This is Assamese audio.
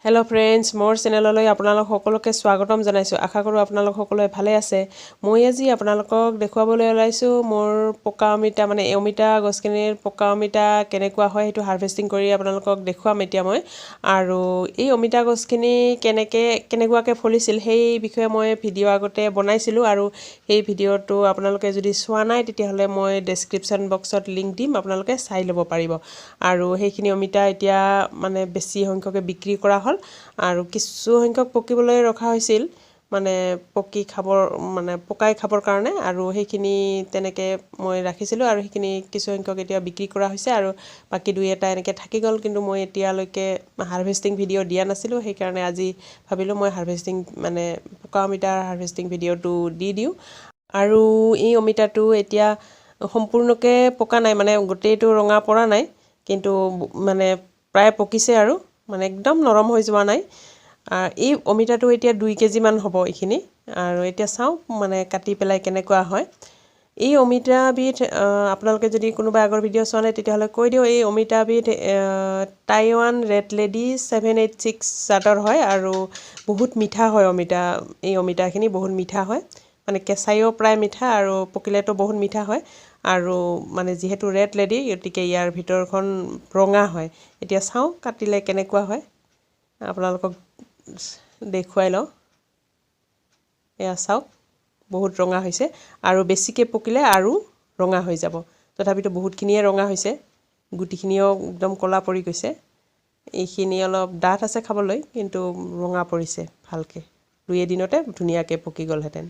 हेलो फ्रेंड्स मोर चेनेलলৈ আপোনালোক সকলোকে স্বাগতম জনাইছো আশা কৰো আপোনালোক সকলোৱে ভালে আছে মই আজি আপোনালোকক দেখুৱাবলৈ ওলাইছো মোৰ পকা অমিতা মানে অমিতা গছখিনিৰ পকা অমিতা কেনেকুৱা হয় হেতু হাৰভেষ্টিং কৰি আপোনালোকক দেখুৱাম এতিয়া মই আৰু এই অমিতা গছখিনি কেনেকুৱাকে ফলিছিল সেই বিষয়ে মই ভিডিও আগতে বনাইছিলো আৰু এই ভিডিওটো আপোনালোকে যদি চোৱা নাই তেতিয়াহলে মই ডেসক্ৰিপচন বক্সত লিংক দিম আপোনালোকে চাই ল'ব পাৰিব আৰু সেইখিনি অমিতা এতিয়া মানে বেছি সংখ্যকে বিক্ৰী কৰা আৰু কিছু সংখ্যক পকিবলৈ ৰখা হৈছিল মানে পকাই খাবৰ কাৰণে আৰু সেইখিনি তেনেকে মই ৰাখিছিলো আৰু সেইখিনি কিছু সংখ্যক এতিয়া বিক্ৰী কৰা হৈছে আৰু বাকি দুই এটা এনেকে থাকি গল কিন্তু মই এতিয়ালৈকে হাৰভেষ্টিং ভিডিও দিয়া নাছিলো সেই কাৰণে আজি ভাবিলো মই হাৰভেষ্টিং মানে পকা অমিতাৰ হাৰভেষ্টিং ভিডিওটো দি দিও আৰু এই অমিতাটো এতিয়া সম্পূৰ্ণকে পকা নাই মানে গোটেইটো ৰঙা পৰা নাই কিন্তু মানে প্ৰায় পকিছে আৰু মানে একদম নৰম হৈ যোৱা নাই এই অমিতাটো এতিয়া 2 কেজি মান হ'ব ইখিনি আৰু এতিয়া চাও মানে কাটি পেলাই কেনেকুৱা হয় এই অমিতা বিধ আপোনালোকে যদি কোনোবা আগৰ ভিডিও চোৱা নাই তেতিয়াহলে কৈ দিও এই অমিতা বিধ টাইৱান ৰেড লেডি 786 জাতৰ হয় আৰু বহুত মিঠা হয় এই অমিতাখিনি বহুত মিঠা হয় মানে কেঁচাইও প্ৰায় মিঠা আৰু পকিলেটো বহুত মিঠা হয় আৰু মানে যেহেতু ৰেড লেডি গতিকে ইয়াৰ ভিতৰখন ৰঙা হয় এতিয়া চাও কাটিলে কেনেকুৱা হয় আপোনালোকক দেখুৱাই লও এয়া চাও বহুত ৰঙা হৈছে আৰু বেছিকে পকিলে আৰু ৰঙা হৈ যাব তথাপিতো বহুতখিনিয়ে ৰঙা হৈছে গুটিখিনিও একদম কলা পৰি গৈছে এইখিনি অলপ ডাঠ আছে খাবলৈ কিন্তু ৰঙা পৰিছে ভালকে দুই এদিনতে ধুনিয়াকে পকি গলহেতেন